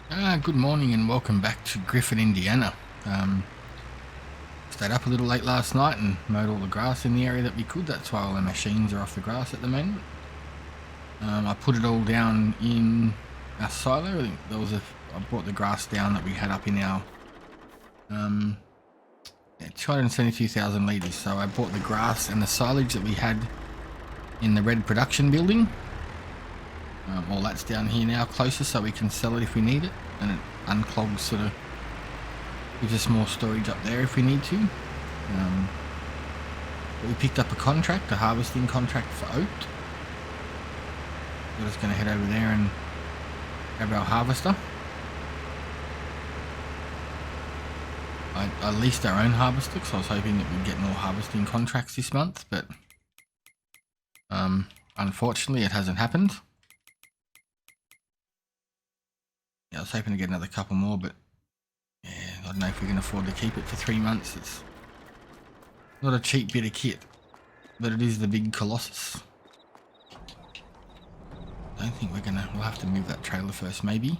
Good morning and welcome back to Griffin, Indiana. Stayed up a little late last night and mowed all the grass in the area that we could. That's why all our machines are off the grass at the moment. I put it all down in our silo. I think I brought the grass down that we had up in our 272,000 litres. So I bought the grass and the silage that we had in the red production building. All that's down here now closer so we can sell it if we need it, and it unclogs, sort of gives us more storage up there if we need to. We picked up a harvesting contract for oat. We're just going to head over there and grab our harvester. I leased our own harvester because I was hoping that we'd get more harvesting contracts this month, but unfortunately it hasn't happened. I was hoping to get another couple more, but yeah, I don't know if we can afford to keep it for 3 months. It's not a cheap bit of kit, but it is the big Colossus. I don't think we'll have to move that trailer first, maybe.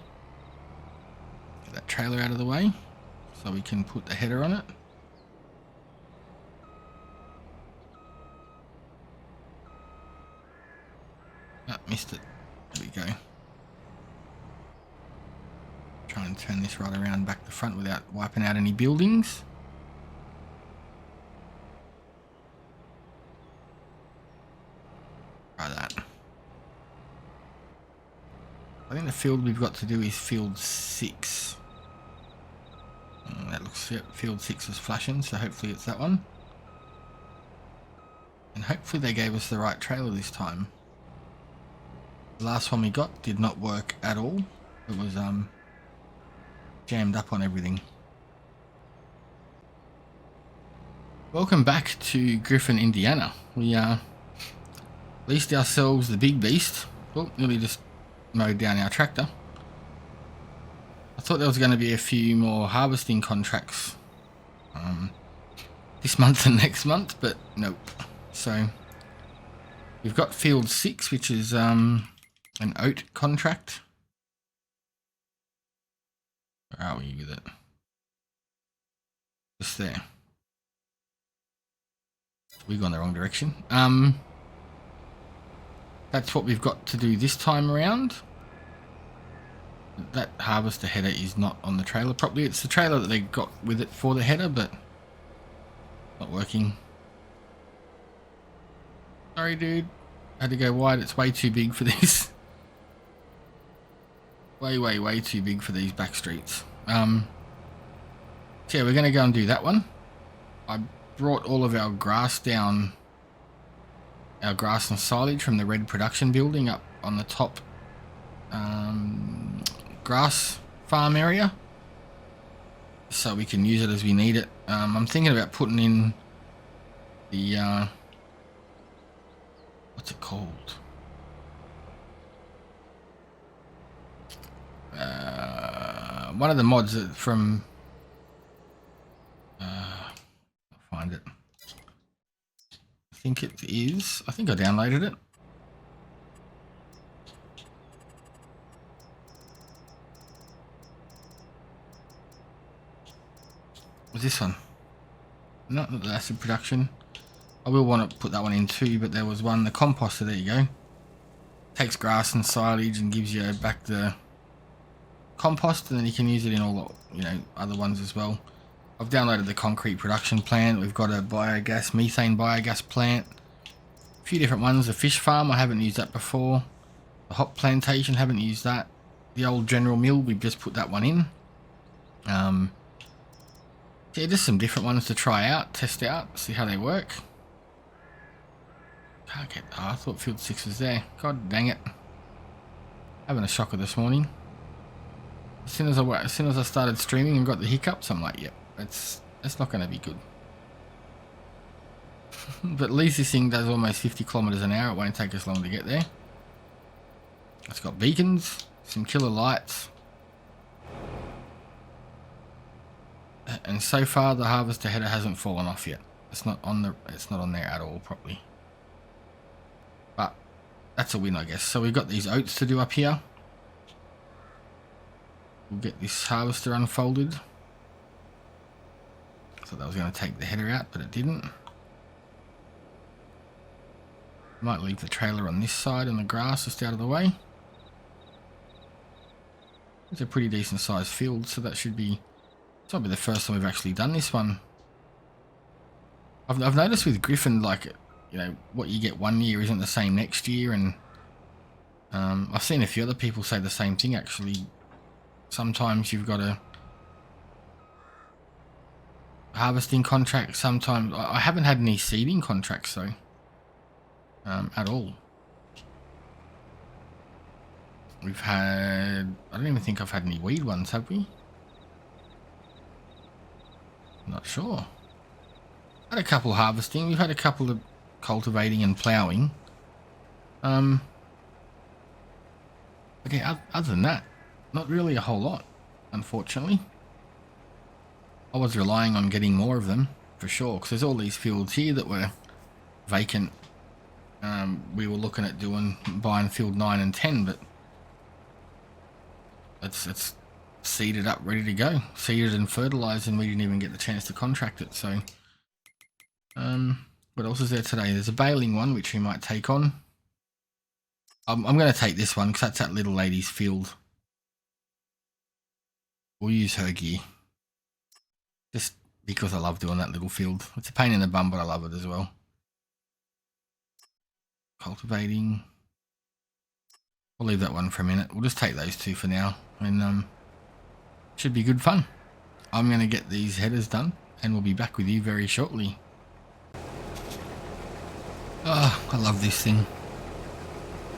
Get that trailer out of the way so we can put the header on it. Missed it. There we go. Try and turn this right around back to front without wiping out any buildings. Try that. I think the field we've got to do is field 6. That looks it. Field 6 is flashing, so hopefully it's that one. And hopefully they gave us the right trailer this time. The last one we got did not work at all. It was jammed up on everything. Welcome back to Griffin, Indiana. We leased ourselves the big beast. Oh, nearly just mowed down our tractor. I thought there was going to be a few more harvesting contracts this month and next month, but nope. So we've got field 6, which is an oat contract. Where are we with it? Just there. We've gone the wrong direction. That's what we've got to do this time around. That harvester header is not on the trailer properly. It's the trailer that they got with it for the header, but not working. Sorry, dude. Had to go wide. It's way too big for this. Way too big for these back streets. So yeah, we're going to go and do that one. I brought all of our grass down, our grass and silage from the red production building up on the top grass farm area, so we can use it as we need it. I'm thinking about putting in the what's it called? One of the mods from I'll find it. I think it is. I think I downloaded it. Was this one? Not the acid production. I will want to put that one in too, but there was one, the composter. There you go. Takes grass and silage and gives you back the compost, and then you can use it in all the, other ones as well. I've downloaded the concrete production plant. We've got a methane biogas plant, a few different ones. The fish farm, I haven't used that before. The hop plantation, haven't used that. The old general mill, we've just put that one in. Yeah, just some different ones to try out, test out, see how they work. Can't get. I thought field 6 was there. God dang it! Having a shocker this morning. As soon as I started streaming and got the hiccups, I'm like, yep, that's not going to be good. But at least this thing does almost 50 kilometers an hour. It won't take us long to get there. It's got beacons, some killer lights, and so far the harvester header hasn't fallen off yet. It's not on there at all properly. But that's a win, I guess. So we've got these oats to do up here. We'll get this harvester unfolded. Thought that was going to take the header out, but it didn't. Might leave the trailer on this side and the grass just out of the way. It's a pretty decent sized field, so that should be... This might be the first time we've actually done this one. I've noticed with Griffin, like, you know, what you get one year isn't the same next year, and I've seen a few other people say the same thing actually. Sometimes you've got a harvesting contract, sometimes... I haven't had any seeding contracts though, at all. We've had... I don't even think I've had any weed ones, have we? Not sure. Had a couple harvesting, we've had a couple of cultivating and ploughing. But yeah, other than that, not really a whole lot, unfortunately. I was relying on getting more of them, for sure, because there's all these fields here that were vacant. We were looking at buying field 9 and 10, but it's seeded up, ready to go. Seeded and fertilized, and we didn't even get the chance to contract it, so... what else is there today? There's a baling one, which we might take on. I'm going to take this one, because that's that little lady's field. We'll use her gear. Just because I love doing that little field. It's a pain in the bum, but I love it as well. Cultivating. We'll leave that one for a minute. We'll just take those two for now. And should be good fun. I'm going to get these headers done, and we'll be back with you very shortly. Oh, I love this thing.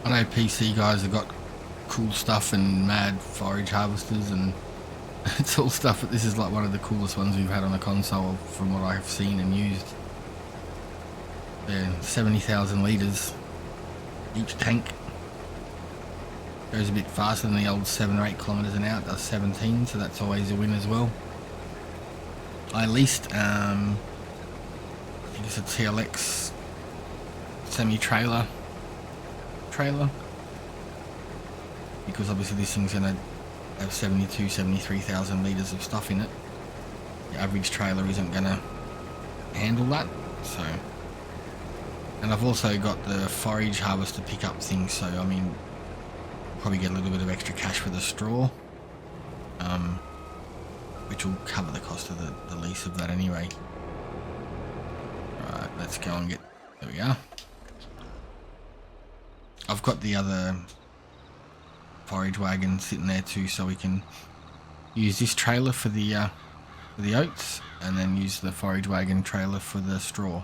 I know PC guys have got cool stuff and mad forage harvesters, and it's all stuff, but this is like one of the coolest ones we've had on a console from what I've seen and used. They're 70,000 litres each tank. Goes a bit faster than the old 7 or 8 kilometres an hour. It does 17, so that's always a win as well. I leased, I think it's a TLX semi-trailer because obviously this thing's going to have 73,000 litres of stuff in it. The average trailer isn't going to handle that, so... And I've also got the forage harvester pickup thing, so I mean, probably get a little bit of extra cash for the straw, which will cover the cost of the lease of that anyway. Right, let's go and get... There we are. I've got the other forage wagon sitting there too, so we can use this trailer for the oats, and then use the forage wagon trailer for the straw,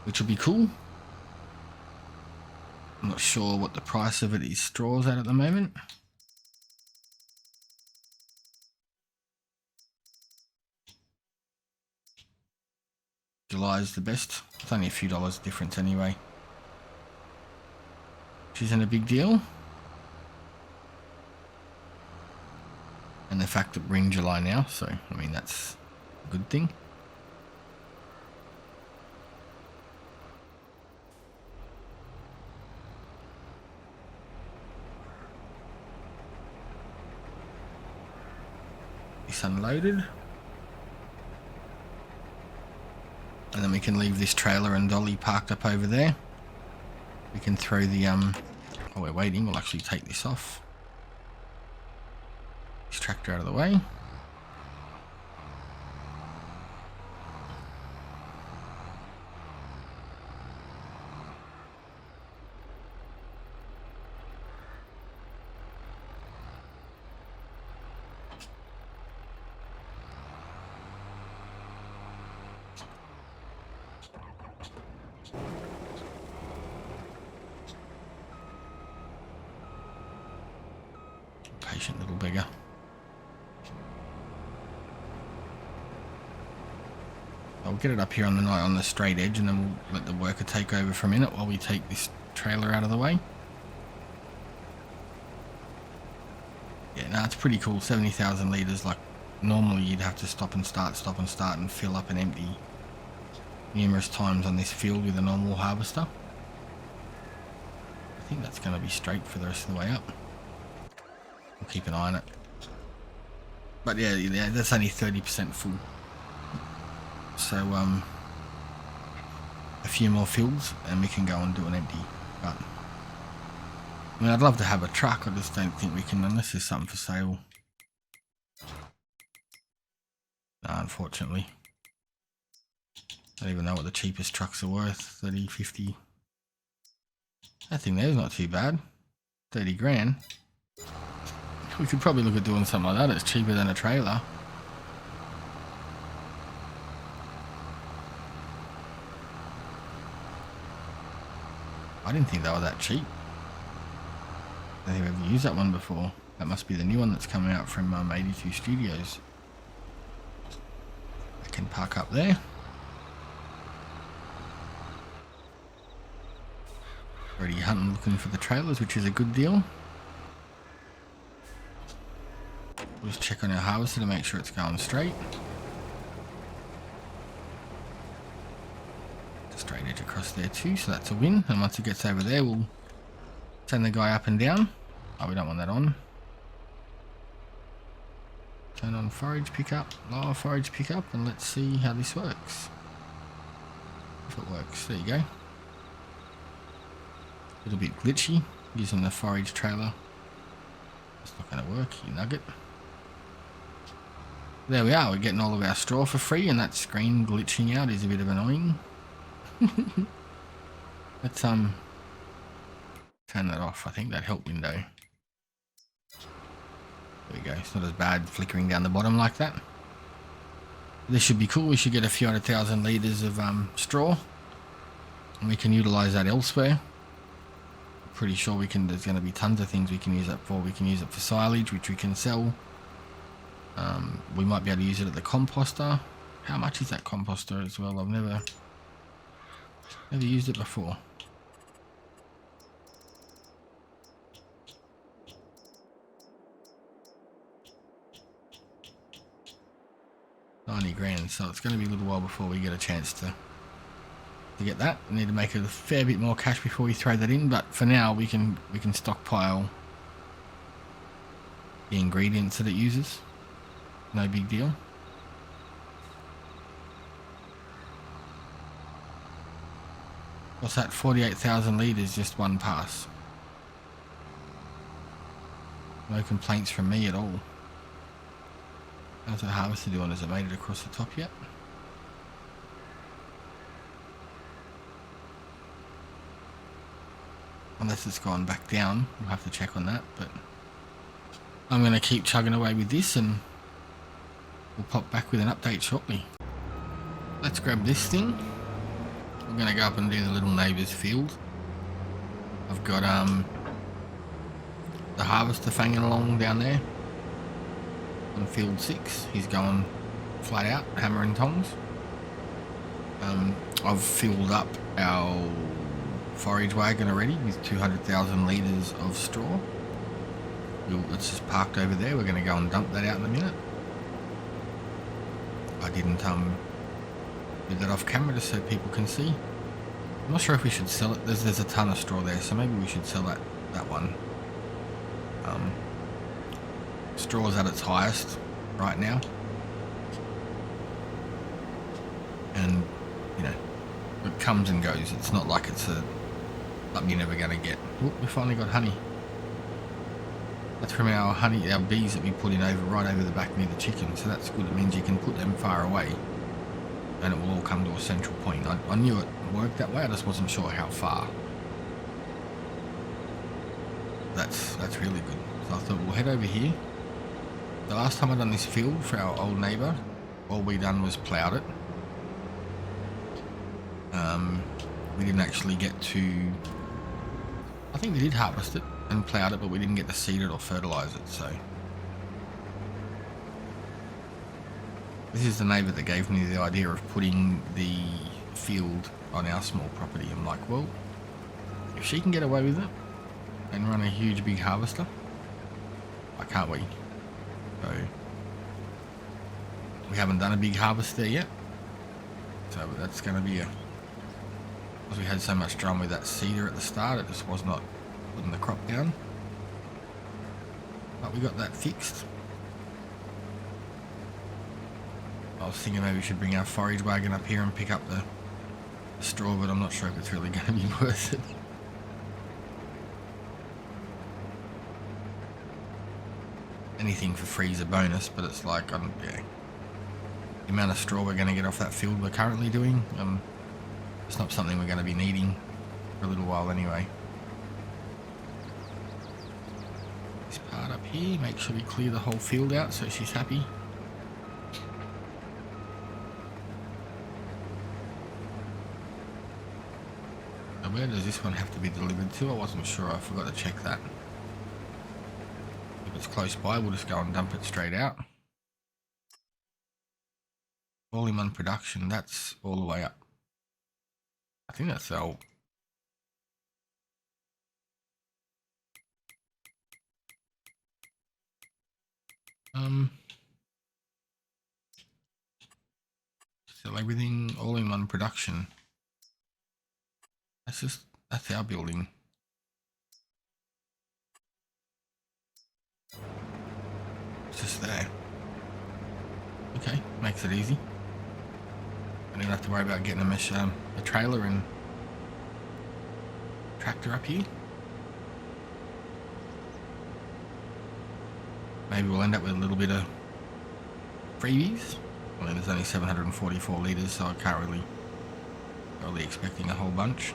which will be cool. I'm not sure what the price of it is straws at the moment. July is the best. It's only a few dollars difference anyway, which isn't a big deal. And the fact that we're in July now, so I mean that's a good thing. This unloaded. And then we can leave this trailer and dolly parked up over there. We can throw the while we're waiting, we'll actually take this off. This tractor out of the way. Patient little beggar. I'll get it up here on the straight edge, and then we'll let the worker take over for a minute while we take this trailer out of the way. Yeah, no, it's pretty cool. 70,000 litres. Like normally you'd have to stop and start and fill up and empty numerous times on this field with a normal harvester. I think that's going to be straight for the rest of the way up. We'll keep an eye on it. But yeah, that's only 30% full. So a few more fills and we can go and do an empty. But I mean, I'd love to have a truck. I just don't think we can unless there's something for sale. No, unfortunately. I don't even know what the cheapest trucks are worth. 30, 50. That thing there's not too bad. 30 grand. We could probably look at doing something like that. It's cheaper than a trailer. I didn't think they were that cheap. I don't think I've ever used that one before. That must be the new one that's coming out from 82 Studios. I can park up there. Already hunting, looking for the trailers, which is a good deal. We'll just check on our harvester to make sure it's going straight. Straight edge across there too, so that's a win. And once it gets over there, we'll send the guy up and down. Oh, we don't want that on. Turn on forage pickup, lower forage pickup, and let's see how this works. If it works, there you go. A little bit glitchy using the forage trailer. It's not going to work, you nugget. There we are, we're getting all of our straw for free, and that screen glitching out is a bit of annoying. Let's turn that off. I think that help window. There we go. It's not as bad flickering down the bottom like that. This should be cool. We should get a few 100,000 litres of straw, and we can utilise that elsewhere. Pretty sure we can. There's going to be tons of things we can use that for. We can use it for silage, which we can sell. We might be able to use it at the composter. How much is that composter as well? I've never used it before. $90 grand, so it's going to be a little while before we get a chance to get that. We need to make a fair bit more cash before we throw that in, but for now we can stockpile the ingredients that it uses. No big deal. What's that? 48,000 litres, just one pass. No complaints from me at all. How's the harvester doing? Has it made it across the top yet? Unless it's gone back down, we'll have to check on that, but I'm going to keep chugging away with this and we'll pop back with an update shortly. Let's grab this thing. I'm going to go up and do the little neighbour's field. I've got the harvester fanging along down there on field 6. He's going flat out, hammer and tongs. I've filled up our forage wagon already with 200,000 litres of straw. It's just parked over there. We're going to go and dump that out in a minute. I didn't do that off camera just so people can see. I'm not sure if we should sell it. There's a ton of straw there, so maybe we should sell that one. Straw is at its highest right now, and you know it comes and goes. It's not like it's something you're never going to get. Oh, we finally got honey. That's from our bees that we put in right over the back near the chicken. So that's good. It means you can put them far away, and it will all come to a central point. I knew it worked that way. I just wasn't sure how far. That's really good. So I thought we'll head over here. The last time I done this field for our old neighbour, all we done was ploughed it. We didn't actually get to. I think we did harvest it and ploughed it, but we didn't get to seed it or fertilise it. So this is the neighbour that gave me the idea of putting the field on our small property. I'm like, well, if she can get away with it and run a huge big harvester, why can't we? So we haven't done a big harvest there yet, so that's going to be because we had so much drum with that cedar at the start, it just was not putting the crop down, but we got that fixed. I was thinking maybe we should bring our forage wagon up here and pick up the straw, but I'm not sure if it's really going to be worth it. Anything for free is a bonus, but it's like, yeah, the amount of straw we're going to get off that field we're currently doing, it's not something we're going to be needing for a little while anyway. This part up here, make sure we clear the whole field out so she's happy. So where does this one have to be delivered to? I wasn't sure, I forgot to check that. If it's close by, we'll just go and dump it straight out. All-in-one production, that's all the way up. I think that's our... So everything all-in-one production. That's our building. It's just there. Okay, makes it easy. I don't have to worry about getting a trailer and tractor up here. Maybe we'll end up with a little bit of freebies. I mean, there's only 744 litres, so I can't really expecting a whole bunch.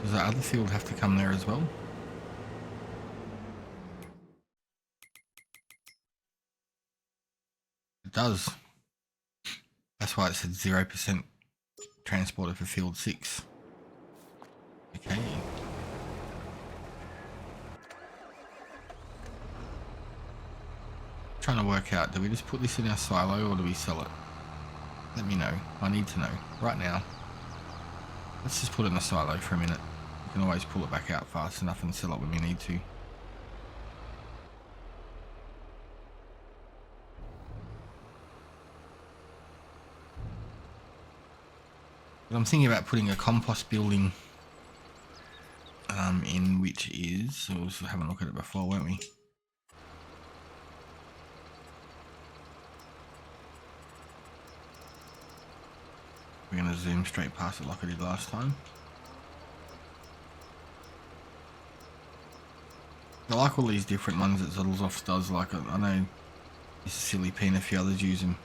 Does the other field have to come there as well? It does. That's why it said 0% transported for field 6. Okay. Trying to work out, do we just put this in our silo or do we sell it? Let me know. I need to know right now. Let's just put it in the silo for a minute. We can always pull it back out fast enough and sell it when we need to. But I'm thinking about putting a compost building in, which is, we was having a look at it before, weren't we? We're going to zoom straight past it like I did last time. I like all these different ones that Zuddlesoft does. Like, I know this is Silly P and a few others use them.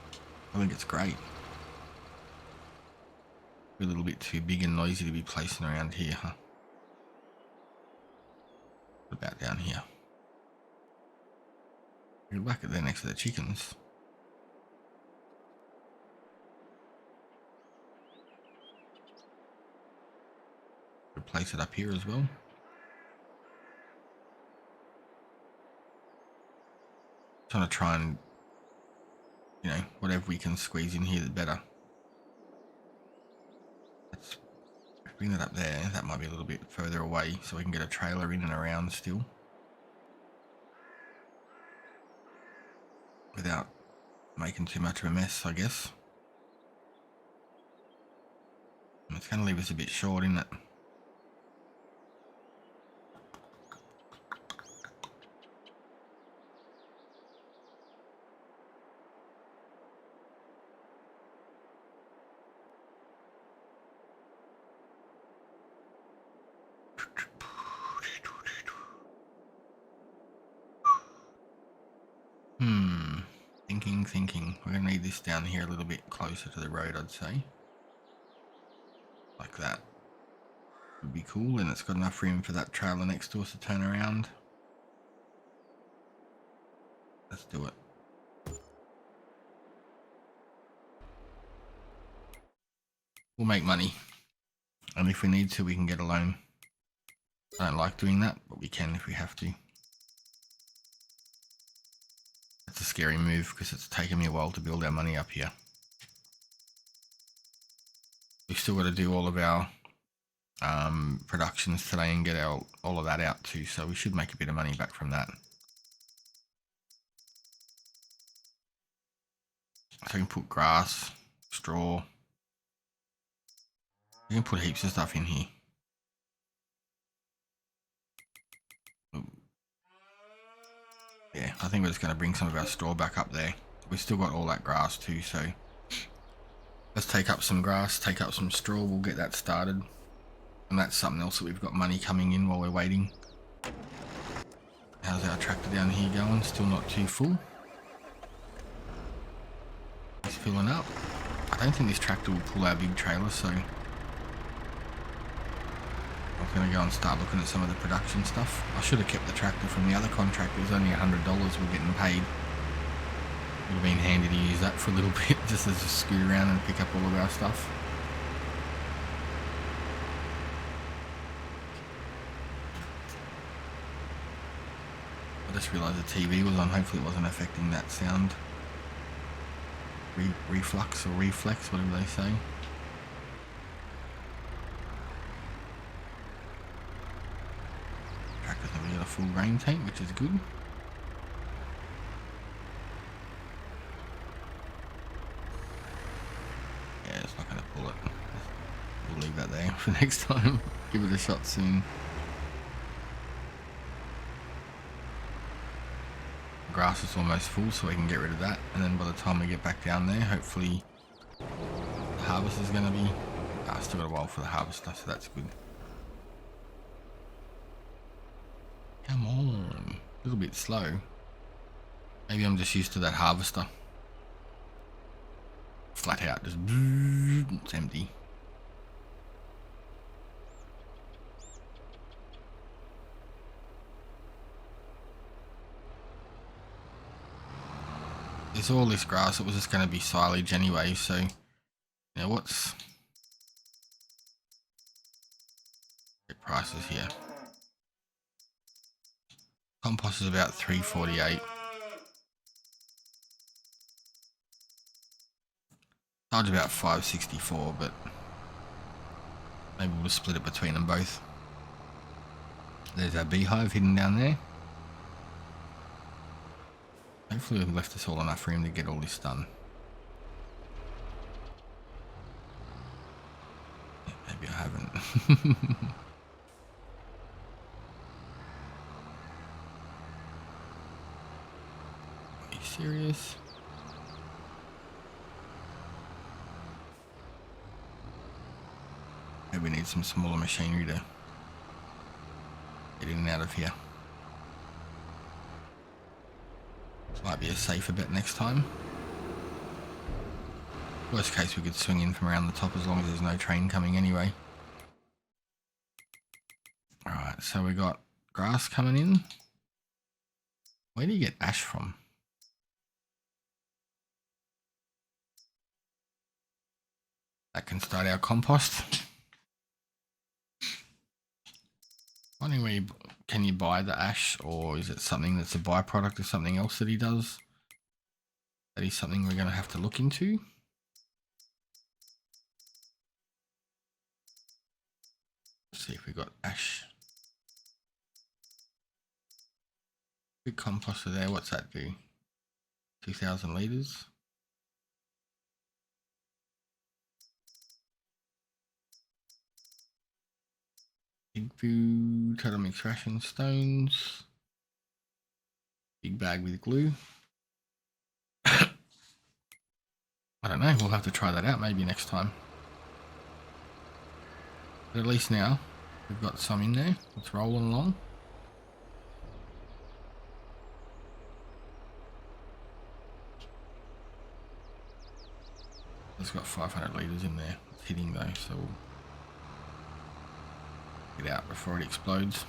I think it's great. A little bit too big and noisy to be placing around here, huh? What about down here? You're back at there next to the chickens. Place it up here as well. Trying to try and, you know, whatever we can squeeze in here, the better. Let's bring that up there. That might be a little bit further away so we can get a trailer in and around still. Without making too much of a mess, I guess. And it's going to leave us a bit short, isn't it? Thinking. We're going to need this down here a little bit closer to the road, I'd say. Like that. Would be cool, and it's got enough room for that trailer next to us to turn around. Let's do it. We'll make money. And if we need to, we can get a loan. I don't like doing that, but we can if we have to. It's a scary move because it's taken me a while to build our money up here. We've still got to do all of our productions today and get all of that out too, so we should make a bit of money back from that. So you can put grass, straw. You can put heaps of stuff in here. Yeah, I think we're just going to bring some of our straw back up there. We've still got all that grass too, so let's take up some grass, take up some straw, we'll get that started. And that's something else that we've got money coming in while we're waiting. How's our tractor down here going? Still not too full. It's filling up. I don't think this tractor will pull our big trailer, so I'm going to go and start looking at some of the production stuff. I should have kept the tractor from the other contract. It was only $100 we're getting paid. Would have been handy to use that for a little bit, just as a scoot around and pick up all of our stuff. I just realised the TV was on. Hopefully it wasn't affecting that sound. Reflux or reflex, whatever they say. Tractor's never got a full grain tank, which is good. Yeah, it's not going to pull it. We'll leave that there for next time. Give it a shot soon. Grass is almost full, so we can get rid of that, and then by the time we get back down there, hopefully the harvest is going to be... still got a while for the harvester, so that's good. Come on, a little bit slow. Maybe I'm just used to that harvester. Flat out, just it's empty. There's all this grass. It was just going to be silage anyway, so now what's the prices here? Compost is about $3.48. Charge about $5.64, but maybe we'll split it between them both. There's our beehive hidden down there. Hopefully we've left us all enough room to get all this done. Yeah, maybe I haven't. Are you serious? Maybe we need some smaller machinery to get in and out of here. Might be a safer bet next time. Worst case, we could swing in from around the top as long as there's no train coming anyway. Alright, so we got grass coming in. Where do you get ash from? That can start our compost. Wondering where can you buy the ash, or is it something that's a byproduct of something else that he does? That is something we're going to have to look into. Let's see if we got ash. Big composter there. What's that do? 2,000 litres. Big food, total mix ration stones. Big bag with glue. I don't know, we'll have to try that out maybe next time. But at least now we've got some in there. It's rolling along. It's got 500 litres in there. It's hitting though, so we'll get out before it explodes.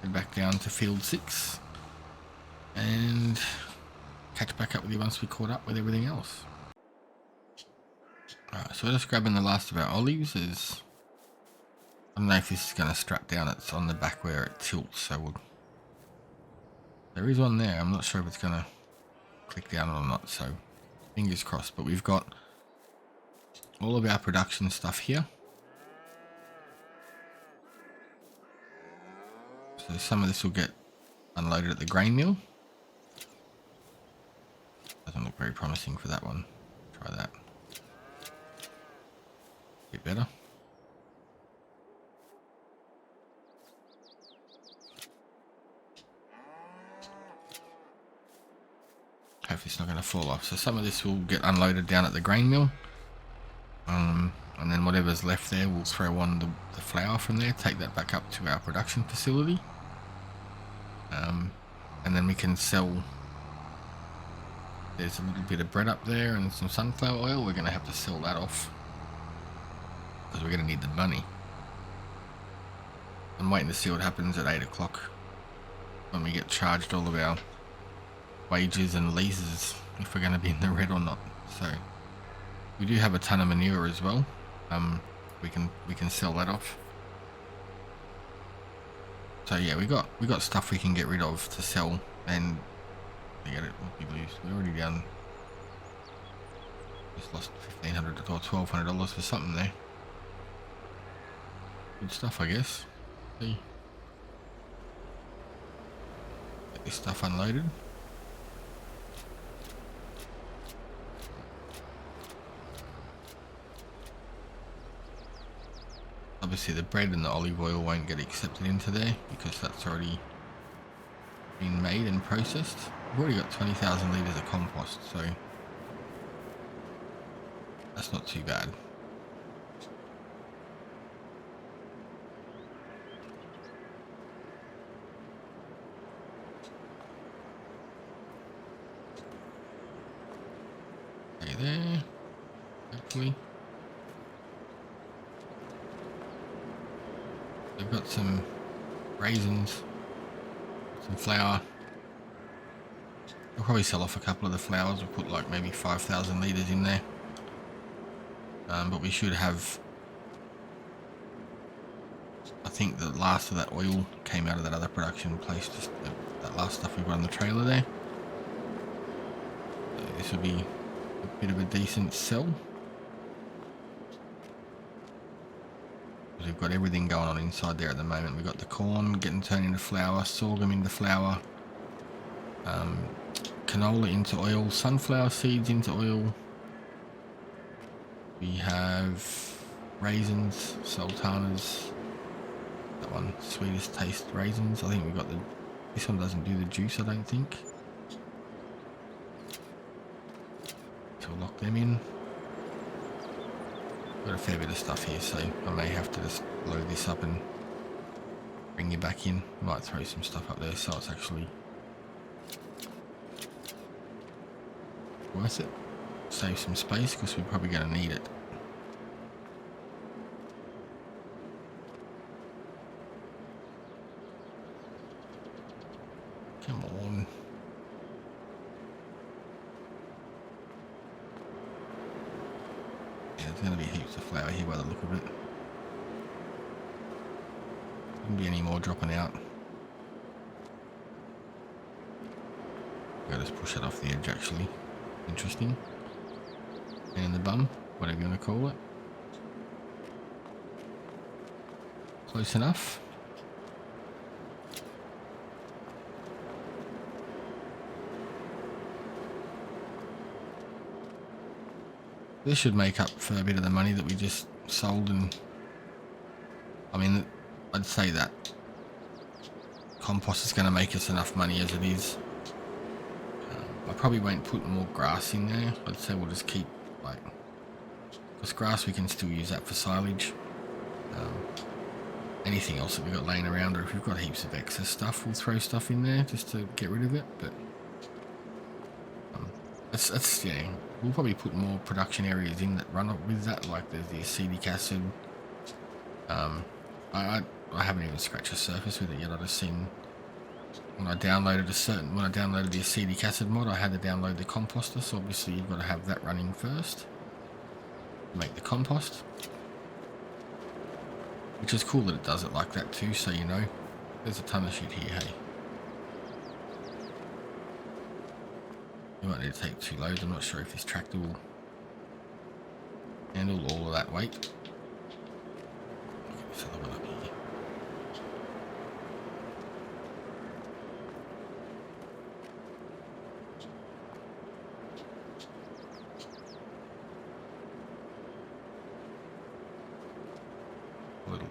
Head back down to field 6 and catch back up with you once we caught up with everything else. Alright, so we're just grabbing the last of our olives. I don't know if this is going to strap down. It's on the back where it tilts, so there is one there. I'm not sure if it's going to click down or not, so fingers crossed. But we've got all of our production stuff here. So some of this will get unloaded at the grain mill. Not very promising for that one. Try that. Bit better. Hopefully it's not going to fall off. So some of this will get unloaded down at the grain mill. And then whatever's left there, we'll throw on the flour from there, take that back up to our production facility. And then we can sell. There's a little bit of bread up there and some sunflower oil. We're going to have to sell that off because we're going to need the money. I'm waiting to see what happens at 8 o'clock when we get charged all of our wages and leases, if we're going to be in the red or not. So we do have a ton of manure as well. We can sell that off. So yeah, we got stuff we can get rid of to sell, and forget it. We're already down. Just lost $1,500 or $1,200 for something there. Good stuff, I guess. See, get this stuff unloaded. Obviously the bread and the olive oil won't get accepted into there because that's already been made and processed. We've already got 20,000 litres of compost, so that's not too bad. Okay, there, hopefully. We've got some raisins, some flour. We'll probably sell off a couple of the flours. We'll put like maybe 5,000 litres in there. But we should have, I think the last of that oil came out of that other production place, just that last stuff we got on the trailer there. So this will be a bit of a decent sell. We've got everything going on inside there at the moment. We've got the corn getting turned into flour, sorghum into flour, canola into oil, sunflower seeds into oil. We have raisins, sultanas, that one, sweetest taste raisins. I think we've got this one doesn't do the juice, I don't think. So we'll lock them in. Got a fair bit of stuff here, so I may have to just load this up and bring you back in. Might throw some stuff up there so it's actually worth it. Save some space because we're probably going to need it. Come on. There's going to be heaps of flour here by the look of it. Shouldn't be any more dropping out. I'll just push it off the edge actually. Interesting. And in the bum, whatever you want to call it. Close enough. This should make up for a bit of the money that we just sold, and I mean, I'd say that compost is going to make us enough money as it is. I probably won't put more grass in there. I'd say we'll just keep, like, because grass we can still use that for silage. Anything else that we've got laying around, or if we've got heaps of excess stuff, we'll throw stuff in there just to get rid of it. But that's yeah, we'll probably put more production areas in that run up with that, like there's the acetic acid. I haven't even scratched the surface with it yet. I just seen when I downloaded the acetic acid mod, I had to download the composter, so obviously you've got to have that running first to make the compost, which is cool that it does it like that too. So you know, there's a ton of shit here. Hey, you might need to take 2 loads. I'm not sure if this tractor will handle all of that weight. Look at this other one up here.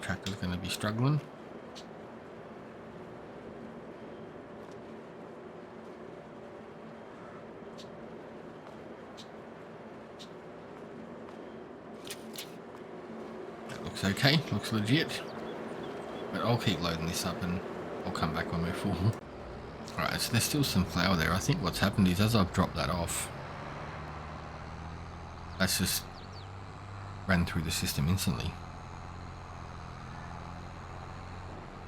tractor's going to be struggling. That looks okay, looks legit. But I'll keep loading this up and I'll come back when we're full. Alright, so there's still some flour there. I think what's happened is as I've dropped that off, that's just ran through the system instantly.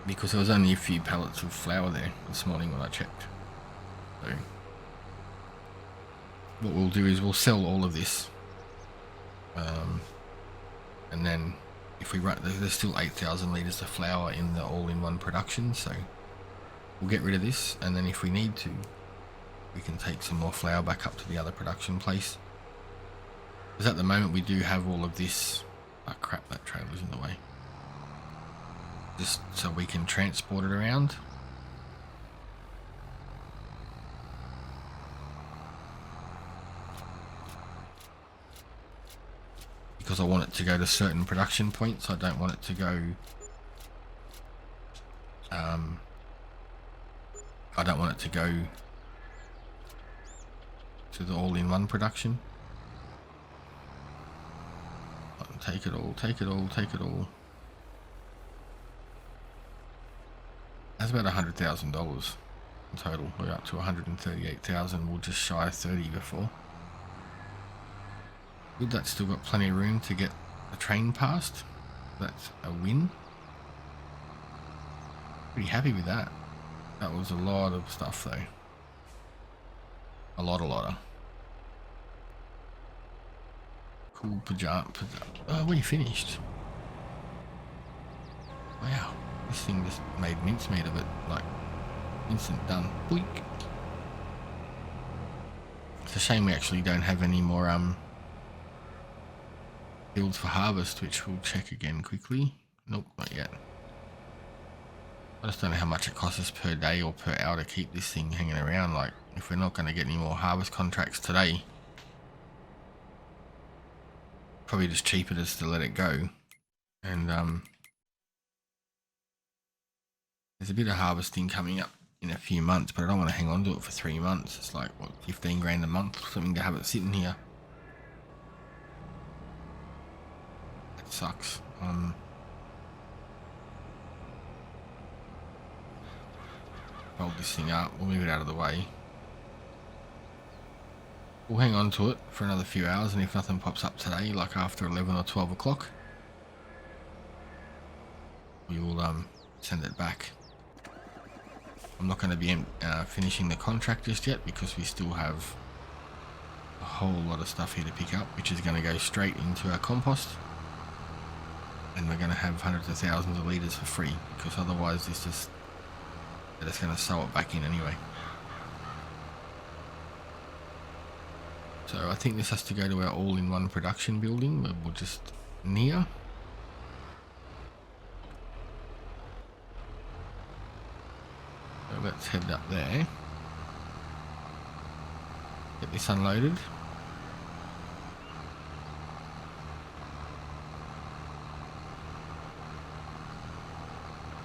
Because there was only a few pallets of flour there this morning when I checked. So what we'll do is we'll sell all of this. And then if we run, there's still 8,000 litres of flour in the all-in-one production, so we'll get rid of this, and then if we need to, we can take some more flour back up to the other production place. Because at the moment we do have all of this. Oh crap, that trailer's in the way. Just so we can transport it around. Because I want it to go to certain production points. I don't want it to go I don't want it to go to the all-in-one production. Take it all, take it all, take it all. That's about $100,000 in total. We're up to 138,000. We'll just shy of 30 before. Good, that's still got plenty of room to get a train past. That's a win. Pretty happy with that. That was a lot of stuff though. A lot of. Cool pajama. Oh, we finished. Wow, this thing just made mincemeat of it, like instant done. Bleak. It's a shame we actually don't have any more fields for harvest, which we'll check again quickly. Nope, not yet. I just don't know how much it costs us per day or per hour to keep this thing hanging around. Like, if we're not going to get any more harvest contracts today, probably just cheaper just to let it go. And there's a bit of harvesting coming up in a few months, but I don't want to hang on to it for 3 months. It's like, what, 15 grand a month, something to have it sitting here. That sucks. Hold this thing up, we'll move it out of the way. We'll hang on to it for another few hours, and if nothing pops up today, like after 11 or 12 o'clock, we will send it back. I'm not going to be finishing the contract just yet because we still have a whole lot of stuff here to pick up, which is going to go straight into our compost, and we're going to have hundreds of thousands of litres for free, because otherwise this just, they're just going to sew it back in anyway. So I think this has to go to our all-in-one production building where we'll just near. So let's head up there. Get this unloaded.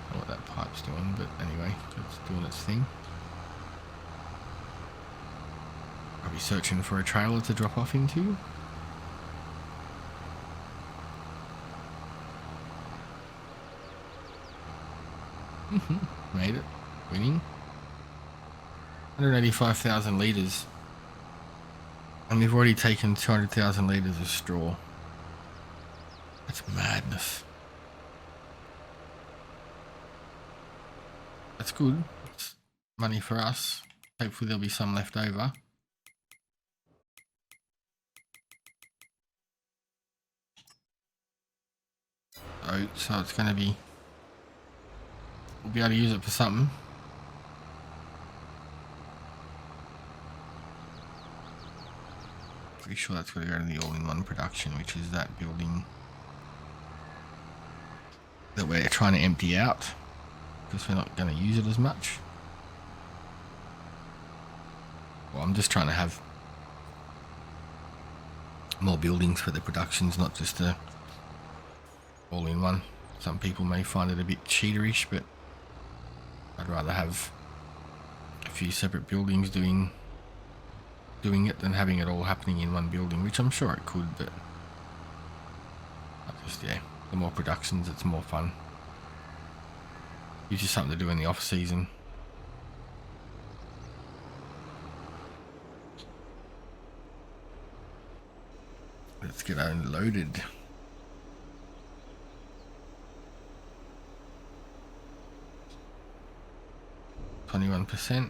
I don't know what that pipe's doing, but anyway, it's doing its thing. I'll be searching for a trailer to drop off into. Made it. Winning. 185,000 litres. And we've already taken 200,000 litres of straw. That's madness. That's good. It's money for us. Hopefully there'll be some left over. So it's going to be, we'll be able to use it for something. Pretty sure that's going to go to the all-in-one production, which is that building that we're trying to empty out because we're not going to use it as much. Well, I'm just trying to have more buildings for the productions, not just a all-in-one. Some people may find it a bit cheaterish, but I'd rather have a few separate buildings doing it than having it all happening in one building, which I'm sure it could, but yeah, the more productions, it's more fun. Gives you something to do in the off season. Let's get unloaded. %.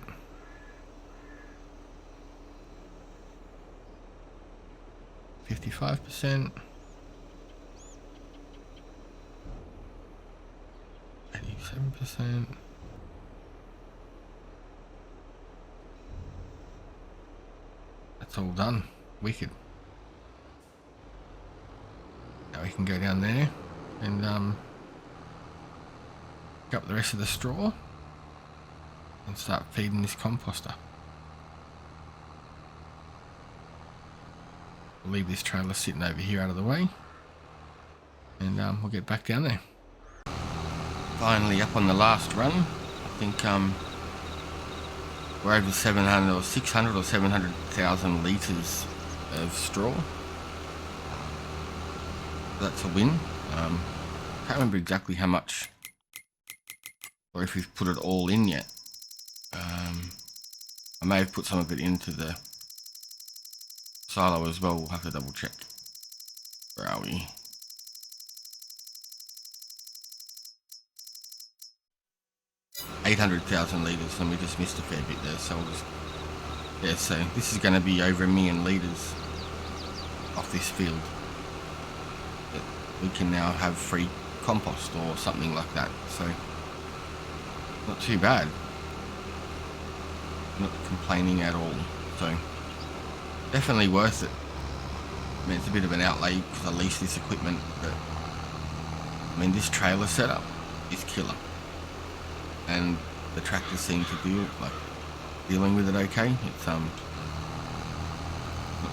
55%. 87%. That's all done. Wicked. Now we can go down there and pick up the rest of the straw and start feeding this composter. We'll leave this trailer sitting over here out of the way, and we'll get back down there. Finally up on the last run. I think we're over 700 or 600 or 700,000 litres of straw. That's a win. Can't remember exactly how much, or if we've put it all in yet. I may have put some of it into the silo as well. We'll have to double check. Where are we? $800,000 litres, and we just missed a fair bit there, so we'll just, yeah, so this is going to be over 1 million litres off this field that we can now have free compost or something like that, so not too bad. Not complaining at all, so definitely worth it. I mean, it's a bit of an outlay because I lease this equipment, but I mean, this trailer setup is killer, and the tractors seem to do like dealing with it okay. It's not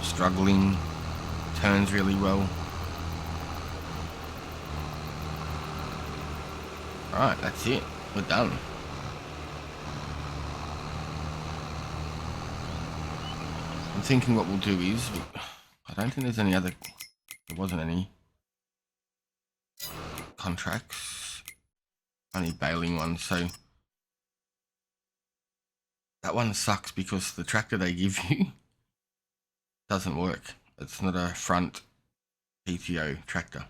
struggling, turns really well. Alright, that's it, we're done. I'm thinking what we'll do is, I don't think there's any other, there wasn't any contracts, only baling ones, so that one sucks because the tractor they give you doesn't work. It's not a front PTO tractor.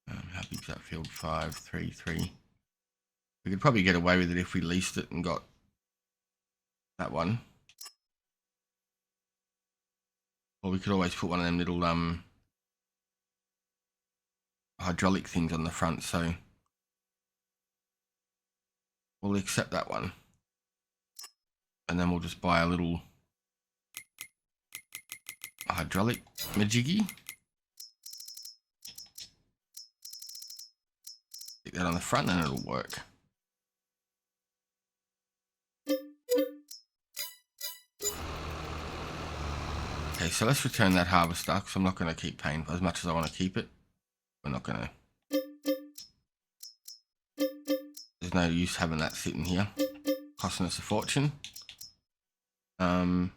How big's that field? 533. We could probably get away with it if we leased it and got that one. Or we could always put one of them little hydraulic things on the front, so we'll accept that one. And then we'll just buy a little hydraulic majiggy. Stick that on the front and it'll work. Okay, so let's return that harvester because I'm not going to keep paying as much as I want to keep it. We're not going to. There's no use having that sitting here, costing us a fortune. I'll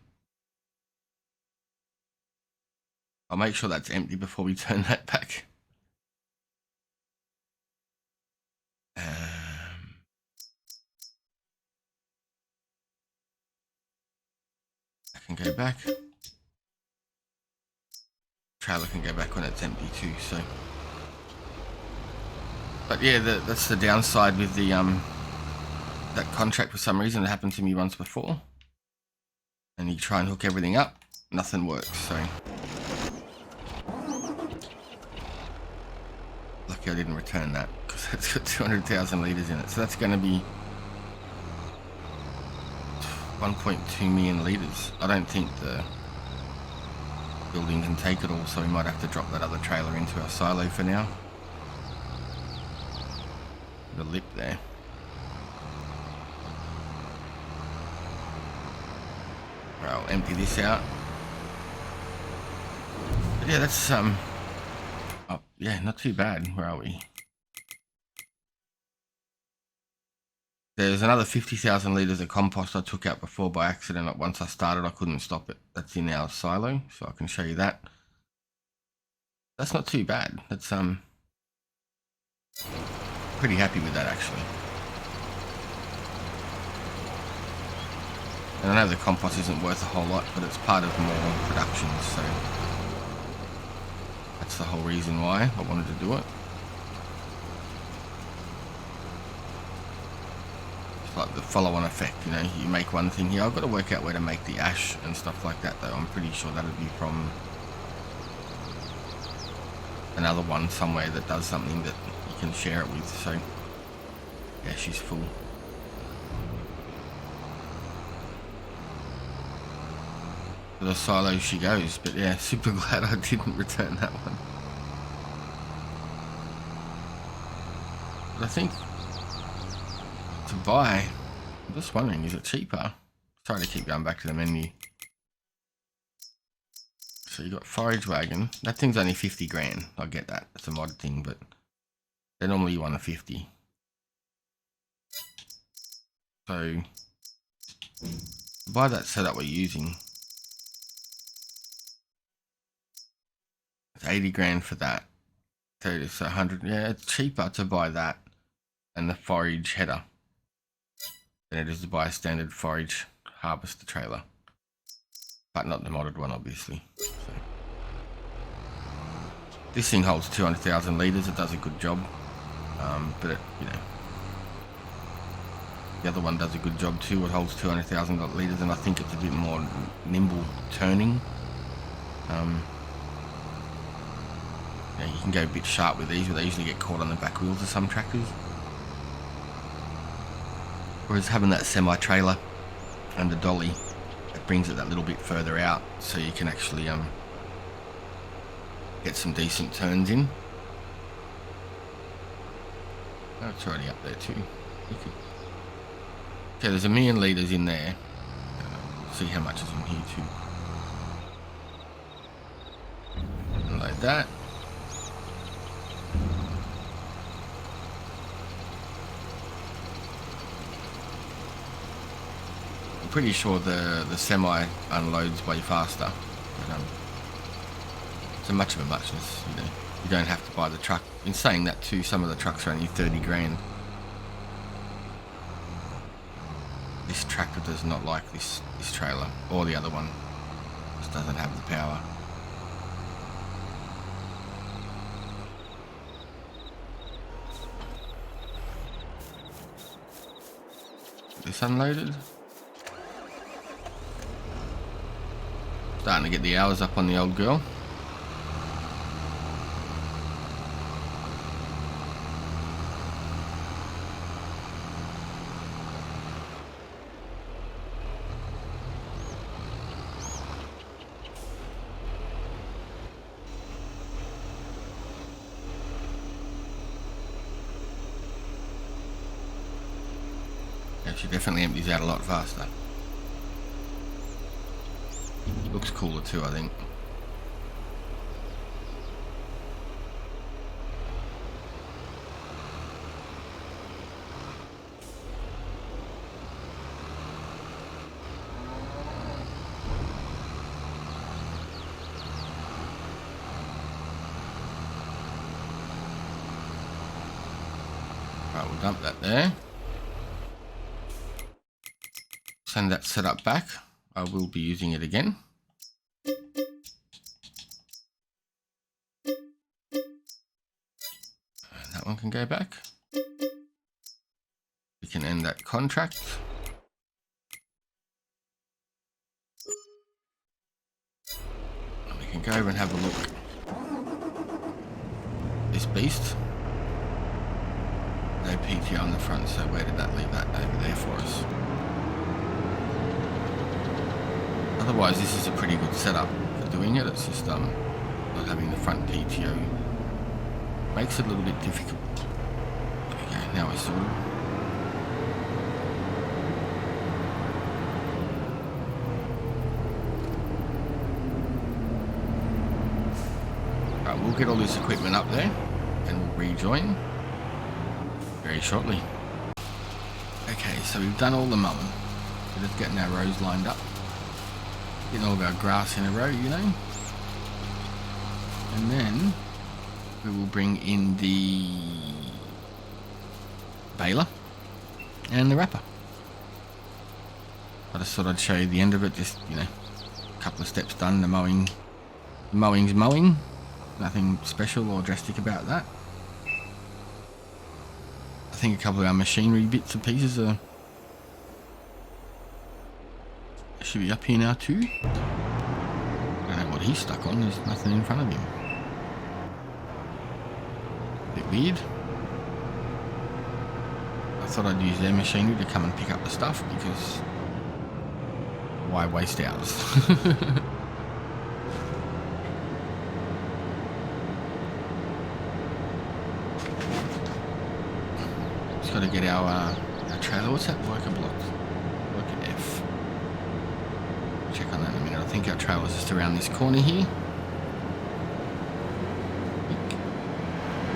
make sure that's empty before we turn that back. I can go back. Trailer can go back when it's empty too, so. But yeah, that's the downside with the that contract. For some reason, it happened to me once before, and you try and hook everything up, nothing works. So lucky I didn't return that because it's got 200,000 litres in it. So that's going to be 1.2 million litres. I don't think the building can take it all, so we might have to drop that other trailer into our silo for now. The lip there. Right, I'll empty this out. But yeah, that's yeah, not too bad. Where are we? There's another 50,000 litres of compost I took out before by accident. Once I started, I couldn't stop it. That's in our silo, so I can show you that. That's not too bad. That's pretty happy with that, actually. And I know the compost isn't worth a whole lot, but it's part of more production, so that's the whole reason why I wanted to do it. Like the follow-on effect, you know, you make one thing here. I've got to work out where to make the ash and stuff like that, though. I'm pretty sure that'll be from another one somewhere that does something that you can share it with. So yeah, she's full. To the silo she goes, but yeah, super glad I didn't return that one. But I think to buy, I'm just wondering, is it cheaper? Sorry to keep going back to the menu. So you got forage wagon. That thing's only 50 grand. I get that. It's a mod thing, but they normally want a 50. So buy that setup we're using. It's 80 grand for that. So it's 100. Yeah, it's cheaper to buy that and the forage header than it is to buy a standard forage harvester trailer, but not the modded one, obviously. So this thing holds 200,000 litres. It does a good job, but it, you know, the other one does a good job too. It holds 200,000 litres, and I think it's a bit more nimble turning. Yeah, you can go a bit sharp with these, but they usually get caught on the back wheels of some tractors. Whereas having that semi-trailer and the dolly, it brings it that little bit further out, so you can actually get some decent turns in. Oh, it's already up there too. Okay, there's 1 million litres in there. See how much is in here too. Like that. Pretty sure the semi unloads way faster, but so much of a muchness, you know. You don't have to buy the truck. In saying that too, some of the trucks are only 30 grand. This tractor does not like this trailer, or the other one. Just doesn't have the power. This unloaded. Starting to get the hours up on the old girl. Yeah, she definitely empties out a lot faster. Looks cooler too, I think. Right, we'll dump that there. Send that setup back. I will be using it again. That one can go back. We can end that contract. And we can go over and have a look. This beast. No PTO on the front, so where did that leave that over there for us? Otherwise, this is a pretty good setup for doing it. It's just not having the front PTO makes it a little bit difficult. There we go, now we're sorted. Right, we'll we'll get all this equipment up there and we'll rejoin very shortly. Okay, so we've done all the mowing. We're just getting our rows lined up. Getting all of our grass in a row, you know. And then we will bring in the baler and the wrapper. I just thought I'd show you the end of it, just, you know, a couple of steps done. The mowing's mowing. Nothing special or drastic about that. I think a couple of our machinery bits and pieces should be up here now too. I don't know what he's stuck on, there's nothing in front of him. Bit weird. I thought I'd use their machinery to come and pick up the stuff, because why waste ours? Just got to get our trailer. What's that worker block? Worker F. Check on that in a minute. I think our trailer's just around this corner here.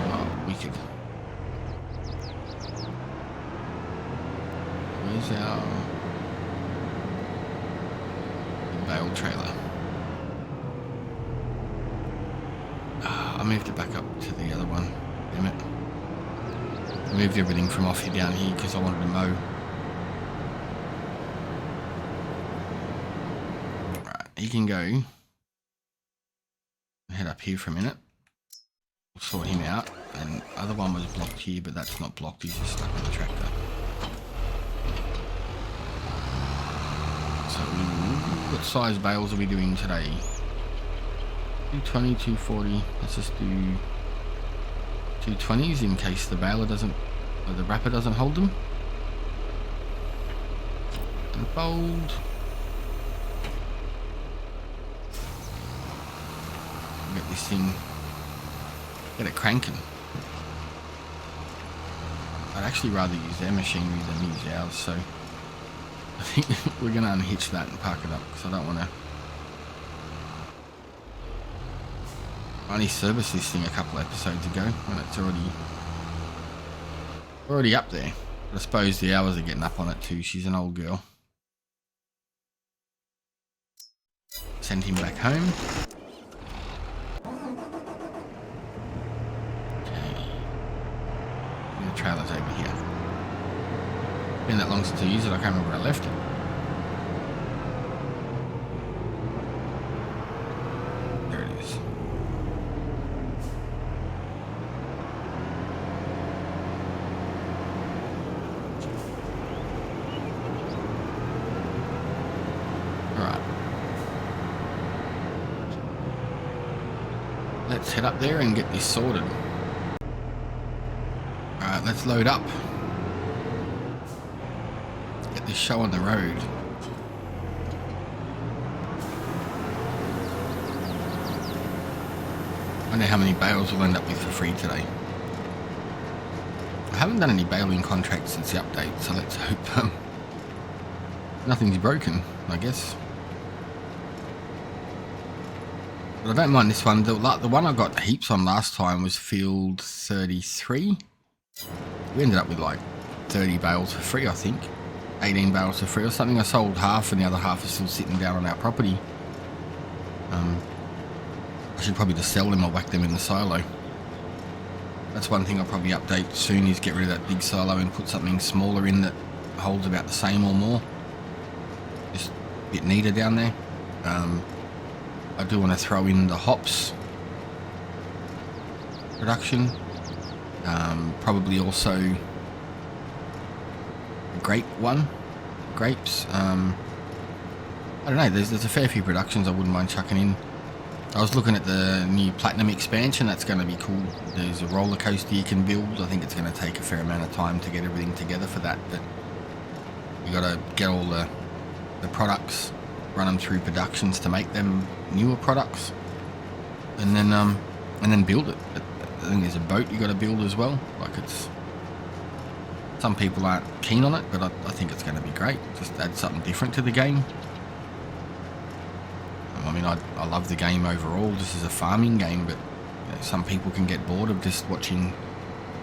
Oh, wicked. Where's our bale trailer? I moved it back up to the other one. Damn it. I moved everything from off here down here because I wanted to mow. Right, he can go and head up here for a minute. We'll sort him out. And the other one was blocked here, but that's not blocked. He's just stuck on the tractor. So, what size bales are we doing today? 220, 240. Let's just do 220s in case the baler doesn't, or the wrapper doesn't hold them. And fold. Get this thing, get it cranking. I'd actually rather use their machinery than use ours, so I think we're going to unhitch that and park it up, because I don't want to. I only serviced this thing a couple episodes ago, and it's already up there. But I suppose the hours are getting up on it too. She's an old girl. Send him back home. Okay. The trailer's over here. Been that long since I used it, I can't remember where I left it. There it is. Alright. Let's head up there and get this sorted. Alright, let's load up. Get this show on the road. I wonder how many bales we'll end up with for free today. I haven't done any baling contracts since the update, so let's hope nothing's broken, I guess. But I don't mind this one. The one I got heaps on last time was field 33. We ended up with like 30 bales for free, I think. 18 bales for free or something. I sold half and the other half is still sitting down on our property. I should probably just sell them or whack them in the silo. That's one thing I'll probably update soon, is get rid of that big silo and put something smaller in that holds about the same or more. Just a bit neater down there. I do want to throw in the hops production. Probably also a grape one. Grapes. I don't know, there's a fair few productions I wouldn't mind chucking in. I was looking at the new Platinum expansion. That's going to be cool. There's a roller coaster you can build. I think it's going to take a fair amount of time to get everything together for that, but you got to get all the products, run them through productions to make them newer products, and then build it. I think there's a boat you got to build as well. Like, it's, some people aren't keen on it, but I think it's going to be great. Just add something different to the game. I mean, I love the game overall, just as a farming game, but some people can get bored of just watching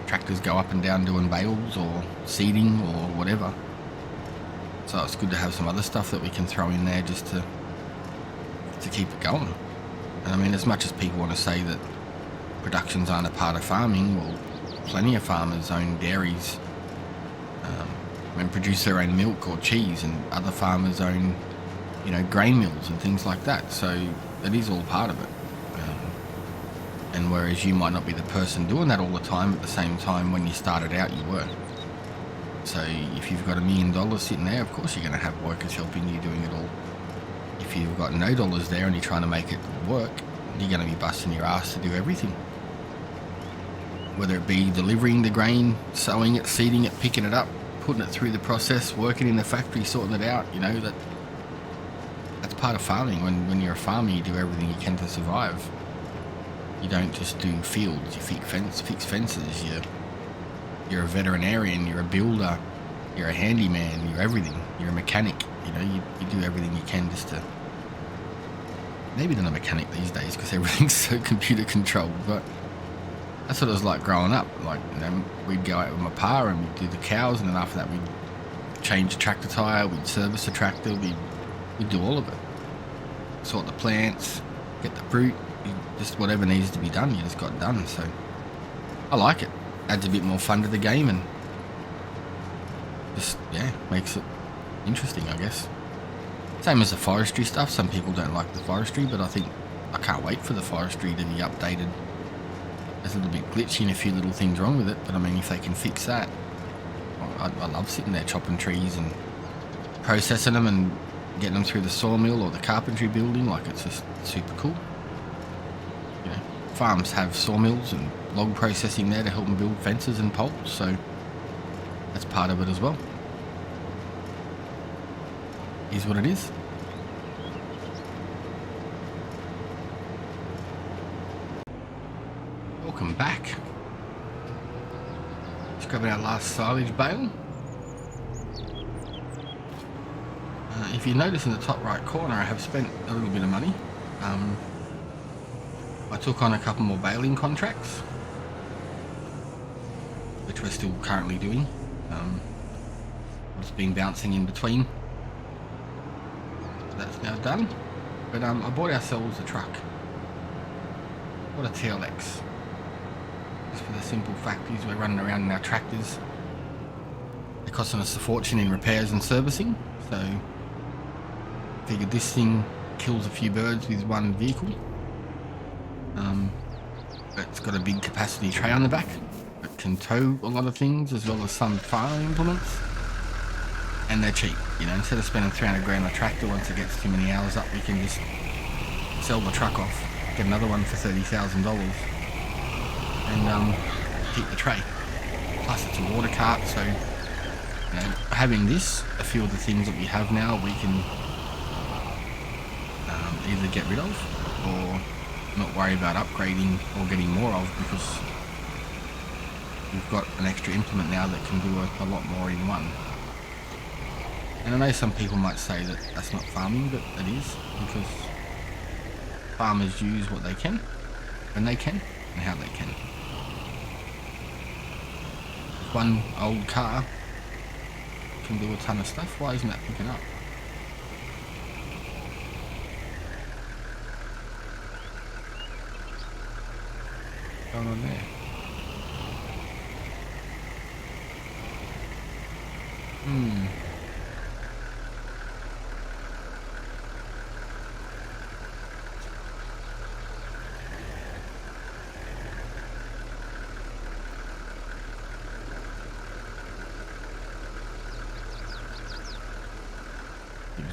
tractors go up and down doing bales or seeding or whatever. So it's good to have some other stuff that we can throw in there just to keep it going. And I mean, as much as people want to say that productions aren't a part of farming, well, plenty of farmers own dairies and produce their own milk or cheese, and other farmers own, you know, grain mills and things like that. So it is all part of it. And whereas you might not be the person doing that all the time, at the same time, when you started out, you were. So if you've got $1 million sitting there, of course you're going to have workers helping you doing it all. If you've got no dollars there and you're trying to make it work, you're going to be busting your ass to do everything. Whether it be delivering the grain, sowing it, seeding it, picking it up, putting it through the process, working in the factory, sorting it out, you know, that's part of farming. When you're a farmer, you do everything you can to survive. You don't just do fields, you fix fences, you're a veterinarian, you're a builder, you're a handyman, you're everything, you're a mechanic, you know, you do everything you can just to, maybe not a mechanic these days because everything's so computer controlled, but that's what it was like growing up. Like, you know, we'd go out with my pa and we'd do the cows, and then after that we'd change the tractor tire, we'd service the tractor, we'd do all of it. Sort the plants, get the fruit, just whatever needs to be done, you just got done. So I like it. Adds a bit more fun to the game and just, yeah, makes it interesting, I guess. Same as the forestry stuff. Some people don't like the forestry, but I can't wait for the forestry to be updated. There's a little bit glitchy and a few little things wrong with it, but I mean, if they can fix that, I love sitting there chopping trees and processing them and getting them through the sawmill or the carpentry building. Like, it's just super cool. You know, farms have sawmills and log processing there to help them build fences and poles, so that's part of it as well. Is what it is. Welcome back. Just grabbing our last silage bale. If you notice in the top right corner, I have spent a little bit of money. I took on a couple more baling contracts, which we're still currently doing. I've just been bouncing in between. That's now done. But I bought ourselves a truck. Bought a TLX. Just for the simple fact is we're running around in our tractors. They're costing us a fortune in repairs and servicing. So figured this thing kills a few birds with one vehicle. It's got a big capacity tray on the back. It can tow a lot of things as well as some farm implements. And they're cheap, you know. Instead of spending 300 grand on a tractor, once it gets too many hours up, we can just sell the truck off, get another one for $30,000, and keep the tray. Plus, it's a water cart, so you know, having this, a few of the things that we have now, we can either get rid of or not worry about upgrading or getting more of, because we've got an extra implement now that can do a lot more in one. And I know some people might say that that's not farming, but it is, because farmers use what they can, when they can, and how they can. If one old car can do a ton of stuff, why isn't that picking up? What's going on there?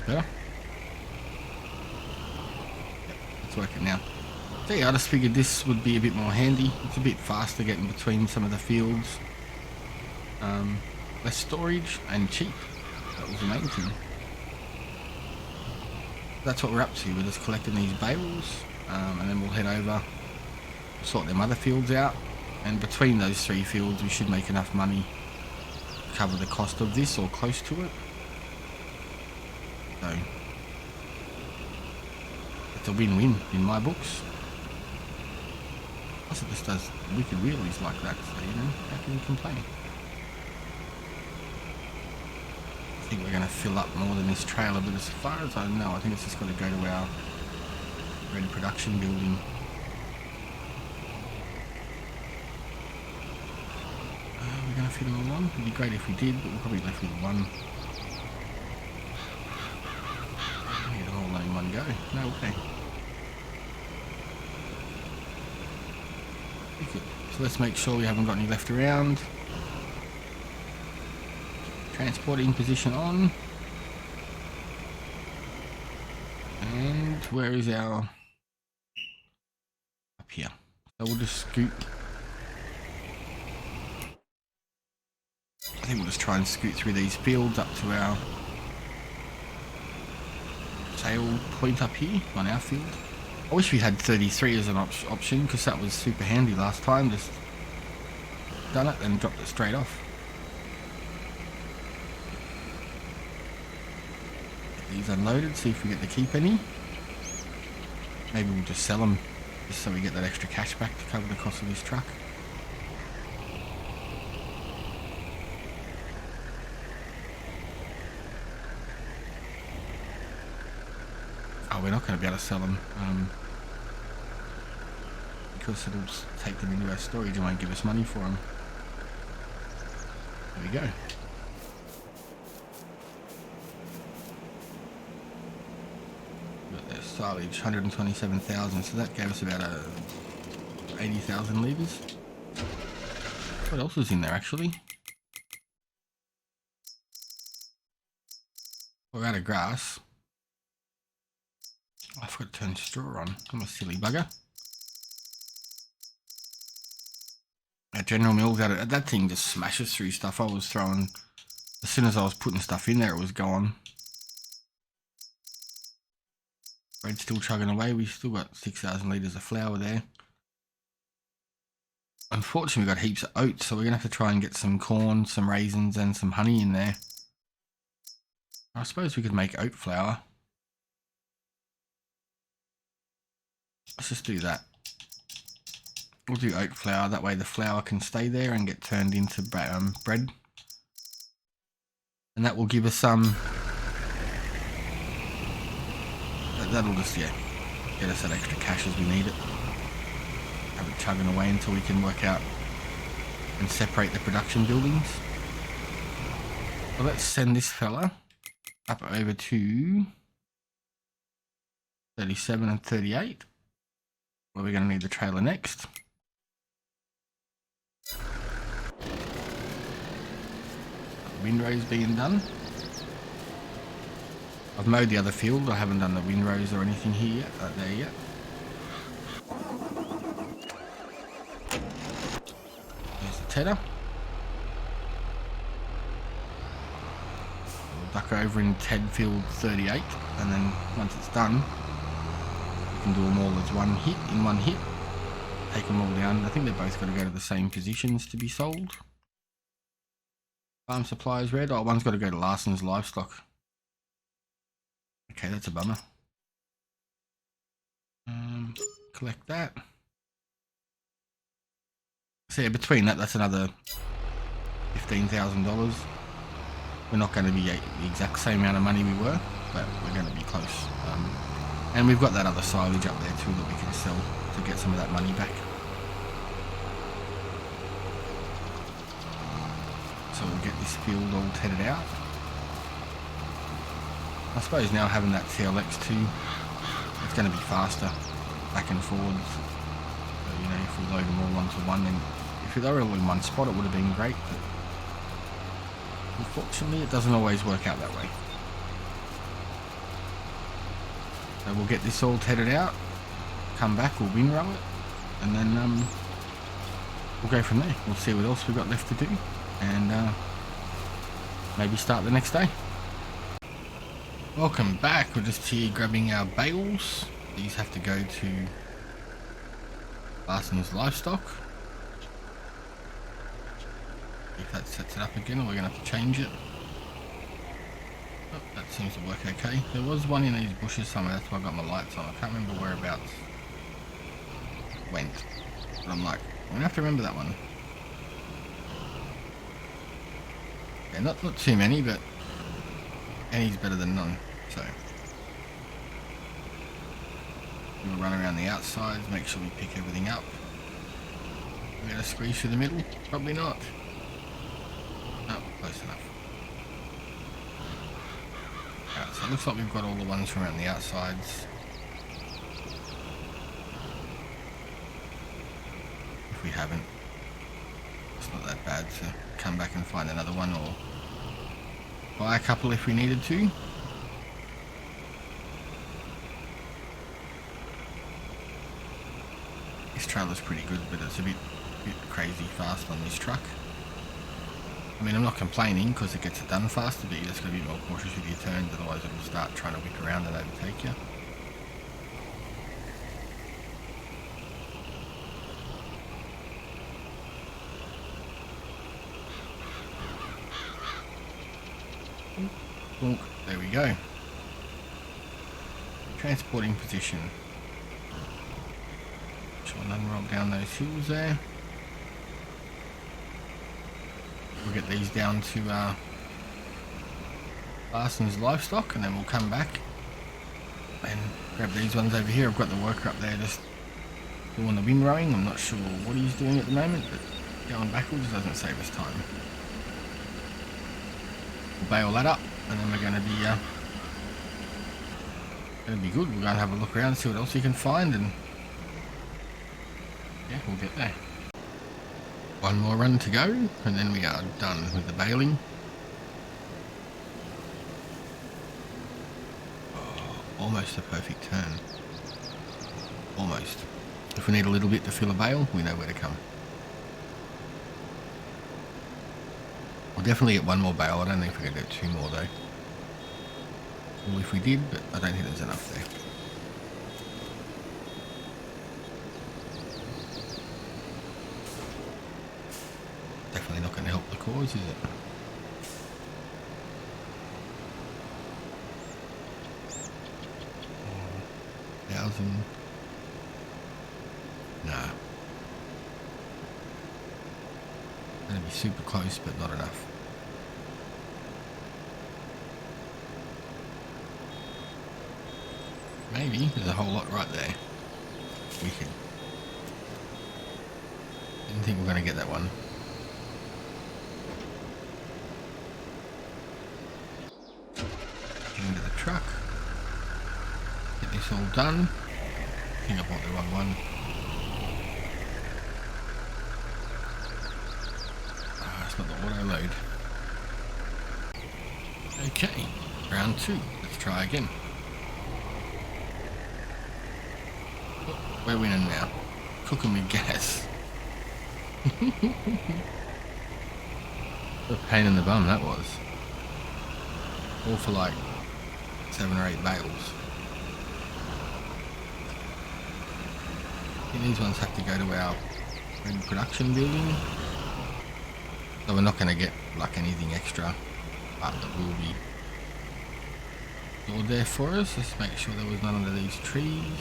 Better. Yep, it's working now. So yeah, I just figured this would be a bit more handy. It's a bit faster getting between some of the fields. Less storage and cheap. That was the main thing. That's what we're up to. We're just collecting these bales, and then we'll head over, sort them other fields out, and between those 3 fields we should make enough money to cover the cost of this or close to it. So it's a win-win in my books. Plus it just does wicked wheelies like that, so you know, how can you complain? I think we're going to fill up more than this trailer, but as far as I know, I think it's just got to go to our red production building. We're going to fit them all on. It'd be great if we did, but we'll probably left with one. Get it all in one go. No way. So let's make sure we haven't got any left around. Transporting position on. And where is our... Up here. So we'll just scoot. I think we'll just try and scoot through these fields up to our sail point up here on our field. I wish we had 33 as an option, because that was super handy last time. Just done it and dropped it straight off. Get these unloaded, see if we get to keep any. Maybe we'll just sell them, just so we get that extra cash back to cover the cost of this truck. Oh, we're not going to be able to sell them. Because it'll take them into our storage and won't give us money for them. There we go. Got their silage, 127,000, so that gave us about 80,000 litres. What else is in there actually? We're out of grass. I forgot to turn straw on. I'm a silly bugger. At General Mills, that thing just smashes through stuff. I was throwing, as soon as I was putting stuff in there, it was gone. Bread's still chugging away. We've still got 6,000 litres of flour there. Unfortunately, we've got heaps of oats, so we're going to have to try and get some corn, some raisins, and some honey in there. I suppose we could make oat flour. Let's just do that. We'll do oat flour, that way the flour can stay there and get turned into bread. And that will give us some... that'll just, yeah, get us that extra cash as we need it. Have it chugging away until we can work out and separate the production buildings. So let's send this fella up over to 37 and 38. Where we're going to need the trailer next. Windrows being done. I've mowed the other field. I haven't done the windrows or anything here yet. There yet. There's the tedder. We'll duck over in Ted field 38, and then once it's done, we can do them all as one hit, in one hit. Take them all down. I think they're both got to go to the same positions to be sold. Farm supplies red. Oh, one's got to go to Larson's livestock. Okay, that's a bummer. Collect that. So yeah, between that, that's another $15,000. We're not going to be the exact same amount of money we were, but we're going to be close. And we've got that other silage up there too that we can sell to get some of that money back. So we'll get this field all tedded out. I suppose now having that TLX2, it's going to be faster back and forwards. So, you know, if we load them all onto one, then if they were all in one spot, it would have been great. But unfortunately, it doesn't always work out that way. So we'll get this all tedded out, come back, we'll windrow it, and then we'll go from there. We'll see what else we've got left to do, and maybe start the next day. Welcome back. We're just here grabbing our bales. These have to go to Larson's livestock. If that sets it up again, or we're going to have to change it. Oh, that seems to work okay. There was one in these bushes somewhere, that's why I got my lights on. I can't remember whereabouts it went. But I'm like, I'm gonna have to remember that one. Yeah, not too many, but any's better than none. So we'll run around the outsides, make sure we pick everything up. We're gonna squeeze through the middle? Probably not. No, close enough. Alright, so it looks like we've got all the ones from around the outsides. If we haven't, it's not that bad to come back and find another one or buy a couple if we needed to. This trailer's pretty good, but it's a bit crazy fast on this truck. I mean, I'm not complaining because it gets it done faster, but you just got to be more cautious with your turns, otherwise it will start trying to whip around and overtake you. Bonk. There we go. Transporting position. Try and unroll down those hills there. We'll get these down to Larson's livestock, and then we'll come back and grab these ones over here. I've got the worker up there just doing the windrowing. I'm not sure what he's doing at the moment, but going backwards doesn't save us time. We'll bail that up, and then we're going to be good. We're going to have a look around, see what else we can find, and yeah, we'll get there. One more run to go, and then we are done with the baling. Oh, almost a perfect turn. Almost. If we need a little bit to fill a bale, we know where to come. We'll definitely get one more bale. I don't think we're going to get two more though. Well, if we did, but I don't think there's enough there. Definitely not going to help the cause, is it? Thousand. Nah. Going to be super close, but not enough. Maybe there's a whole lot right there. Wicked. Didn't think we were going to get that one. Get into the truck. Get this all done. I think I bought the wrong one. Ah, it's not the auto load. Okay, round 2. Let's try again. Oh, we're winning now. Cooking with gas. What a pain in the bum that was. All for like 7 or 8 bales. I think these ones have to go to our production building. So we're not going to get like anything extra, but that will be stored there for us. Let's make sure there was none under these trees.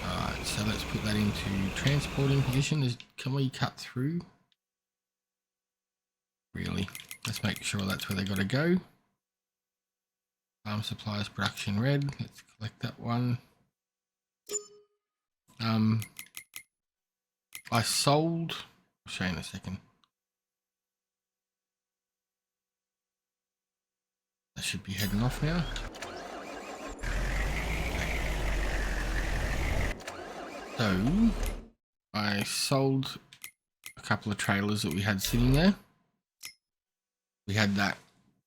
Alright, so let's put that into transporting position. Can we cut through? Really? Let's make sure that's where they got to go. Farm supplies production red. Let's collect that one. I sold. I'll show you in a second. That should be heading off now. So I sold a couple of trailers that we had sitting there. We had that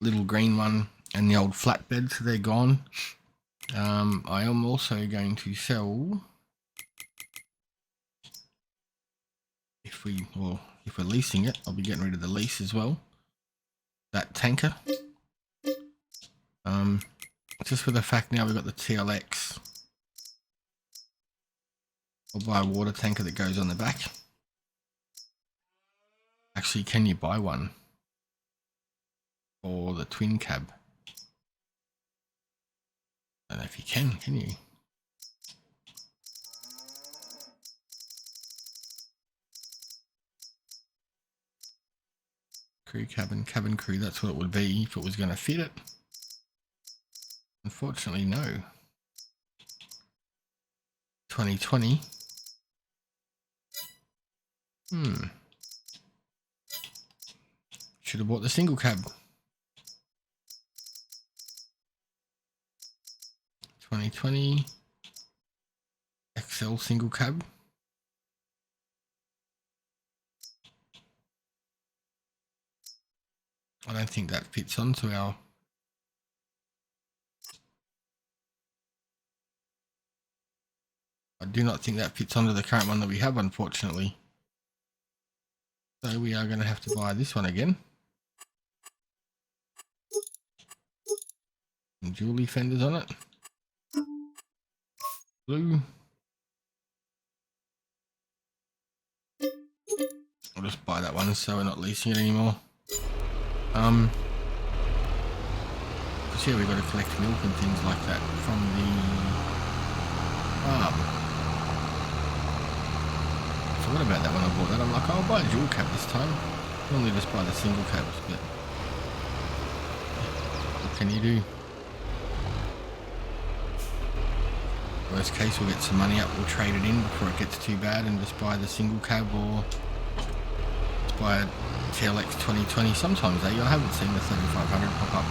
little green one and the old flatbed, so they're gone. I am also going to sell, if we're leasing it, I'll be getting rid of the lease as well. That tanker. Just for the fact now we've got the TLX. I'll buy a water tanker that goes on the back. Actually, can you buy one for the twin cab? I don't know if you can you? Crew cabin, cabin crew, that's what it would be if it was going to fit it. Unfortunately, no. 2020. Should have bought the single cab. 2020 XL single cab. I don't think that fits onto our... I do not think that fits onto the current one that we have, unfortunately. So we are going to have to buy this one again. Some jewelry fenders on it. Blue. I'll just buy that one so we're not leasing it anymore. Because yeah, we've got to collect milk and things like that from the farm. I forgot about that when I bought that. I'm like, I'll buy a dual cab this time. Normally just buy the single cabs, but what can you do? Worst case, we'll get some money up, we'll trade it in before it gets too bad and just buy the single cab, or just buy a TLX 2020. Sometimes I haven't seen the 3500 pop up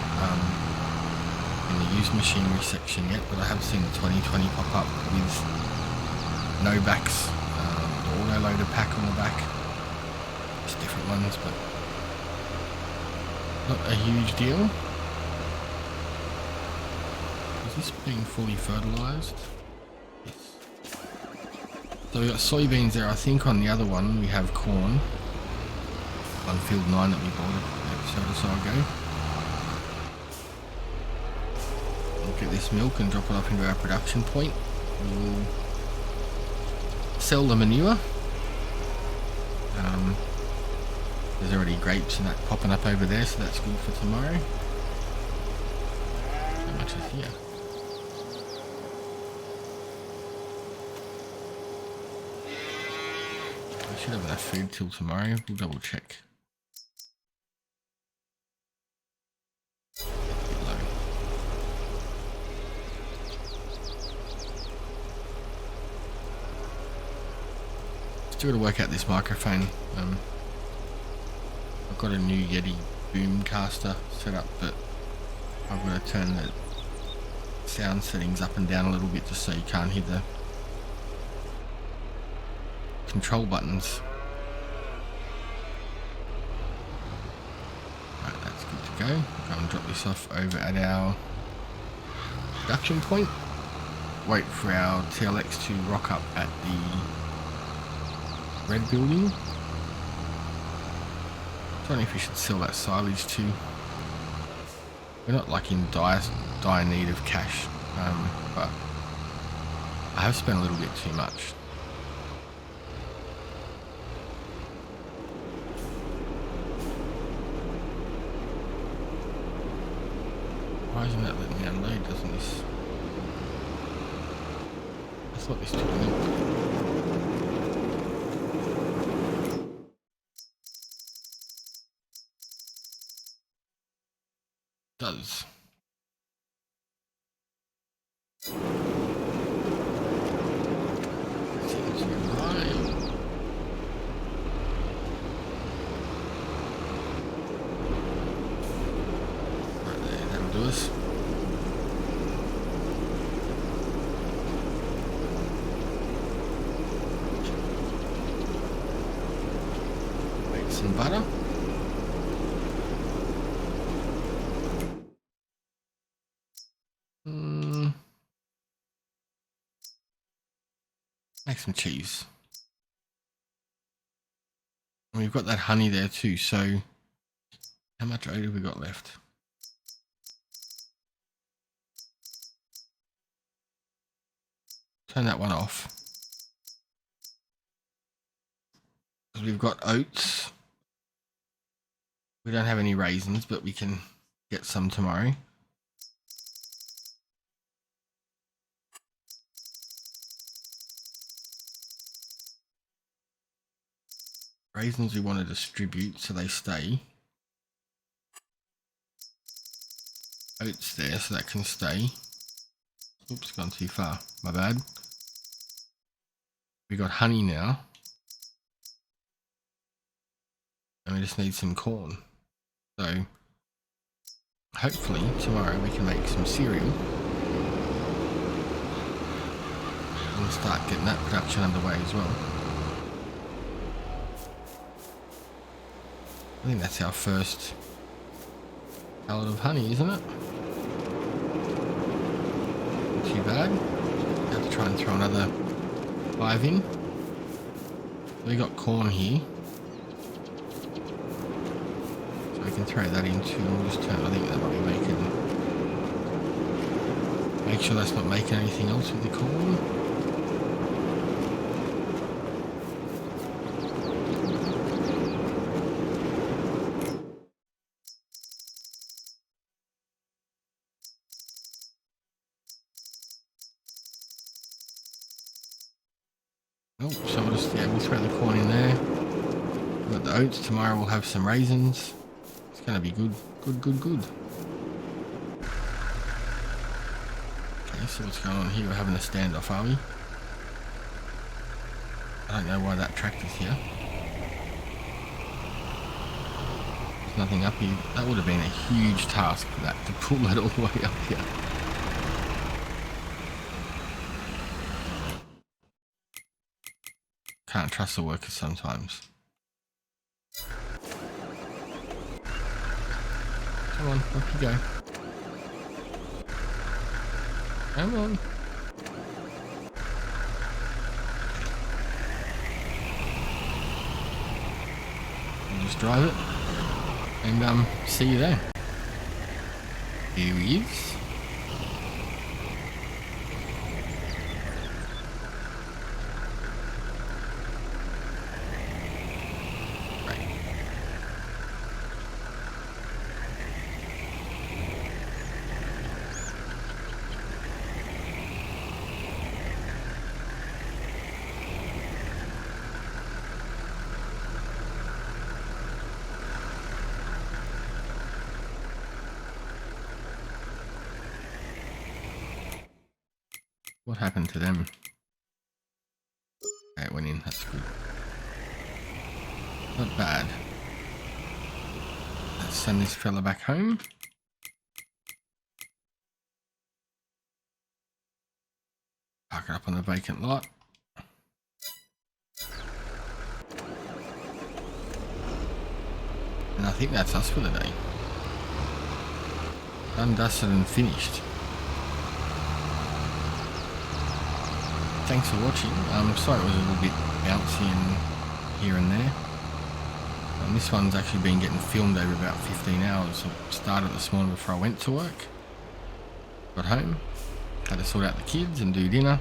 in the used machinery section yet, but I have seen the 2020 pop up with no backs, the auto loader pack on the back. It's different ones, but not a huge deal. Is this being fully fertilized? Yes. So we got soybeans there. I think on the other one we have corn on field 9 that we bought an episode or so ago. We'll get this milk and drop it off into our production point. We'll sell the manure. There's already grapes and that popping up over there, so that's good for tomorrow. How much is here? I should have enough food till tomorrow. We'll double check. Still got to work out this microphone. I've got a new Yeti Boomcaster set up, but I've got to turn the sound settings up and down a little bit just so you can't hear the control buttons. Right, that's good to go. Go and drop this off over at our production point. Wait for our TLX to rock up at the red building. I don't know if we should sell that silage too. We're not like in dire need of cash, but I have spent a little bit too much. Why isn't that letting me unload? Doesn't this? I thought this took milk. Does. Seems right. Right there, that'll do us. Make some butter. Make some cheese. And we've got that honey there too, so how much oat have we got left? Turn that one off. Because we've got oats. We don't have any raisins, but we can get some tomorrow. Raisins we want to distribute so they stay. Oats there so that can stay. Oops, gone too far. My bad. We got honey now. And we just need some corn. So hopefully tomorrow we can make some cereal. And start getting that production underway as well. I think that's our first pallet of honey, isn't it? Not too bad. Have to try and throw another 5 in. We got corn here. So we can throw that in too. We'll just turn, I think that might be making... Make sure that's not making anything else with the corn. Oh, so we'll just, we'll throw the corn in there. We've got the oats. Tomorrow we'll have some raisins. It's going to be good. Good. Okay, so what's going on here? We're having a standoff, are we? I don't know why that tractor's here. There's nothing up here. That would have been a huge task for that, to pull that all the way up here. Can't trust the workers sometimes. Come on, up you go. Come on. I'll just drive it and see you there. Here he is. What happened to them? Okay, it went in, that's good. Not bad. Let's send this fella back home. Park it up on the vacant lot. And I think that's us for the day. Done, dusted and finished. Thanks for watching. Sorry it was a little bit bouncy and here and there. And this one's actually been getting filmed over about 15 hours. I started this morning before I went to work. Got home, had to sort out the kids and do dinner.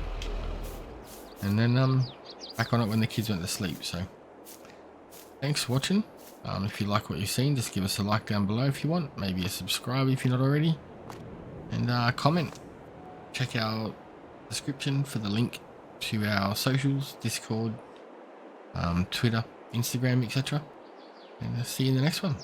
And then back on it when the kids went to sleep. So thanks for watching. If you like what you've seen, just give us a like down below if you want. Maybe a subscribe if you're not already. And comment. Check our description for the link to our socials, Discord, Twitter, Instagram, etc. And see you in the next one.